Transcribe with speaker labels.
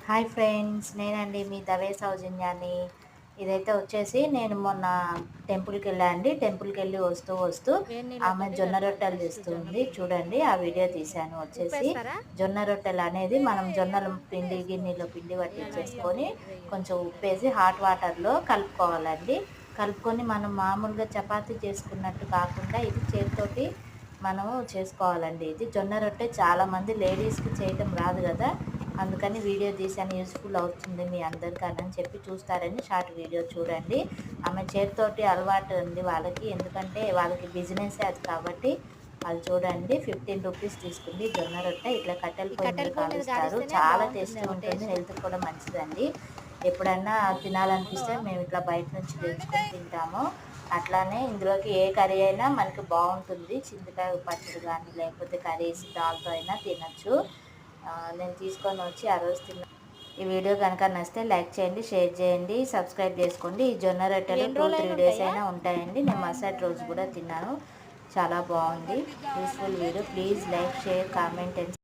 Speaker 1: Hi friends, నేనండి మీ దవే సౌజన్యాన్ని. ఇదైతే వచ్చేసి నేను మొన్న టెంపుల్కి వెళ్ళా అండి. టెంపుల్కి వెళ్ళి వస్తూ వస్తూ ఆమె జొన్న రొట్టెలు చేస్తుంది చూడండి. ఆ వీడియో తీశాను. వచ్చేసి జొన్న రొట్టెలు అనేది మనం జొన్నలు పిండి గిన్నెలో పిండి పట్టించేసుకొని కొంచెం ఉప్పేసి హాట్ వాటర్లో కలుపుకోవాలండి. కలుపుకొని మనం మామూలుగా చపాతీ చేసుకున్నట్టు కాకుండా ఇది చేతితోటి మనము చేసుకోవాలండి. ఇది జొన్న రొట్టె చాలామంది లేడీస్కి చేయటం రాదు కదా, అందుకని వీడియో తీసాను. యూస్ఫుల్ అవుతుంది మీ అందరికీ అని చెప్పి చూస్తారని షార్ట్ వీడియో చూడండి. ఆమె చేతితోటి అలవాటు ఉంది వాళ్ళకి, ఎందుకంటే వాళ్ళకి బిజినెస్ అది కాబట్టి. అది చూడండి, 15 రూపీస్ తీసుకుంది జొన్న రొట్టె. ఇట్లా కట్టెల పొయ్యి మీద కాలుస్తారు. చాలా టేస్టీ ఉంటుంది, హెల్త్ కూడా మంచిదండి. ఎప్పుడన్నా తినాలనిపిస్తే మేము ఇట్లా బయట నుంచి తెచ్చుకొని తింటాము. అట్లానే ఇందులోకి ఏ కర్రీ అయినా మనకి బాగుంటుంది. చింతకాయ పచ్చడి కానీ లేకపోతే కర్రీస్ దాల్తో అయినా తినచ్చు. నేను తీసుకొని వచ్చి ఆ రోజు తిన్నా. ఈ వీడియో కనుక నచ్చితే లైక్ చేయండి, షేర్ చేయండి, సబ్స్క్రైబ్ చేసుకోండి. ఈ జొన్న రొట్టెలు 2-3 డేస్ అయినా ఉంటాయండి. నేను మరుసటి రోజు కూడా తిన్నాను. చాలా బాగుంది. Useful video. Please like, share, comment and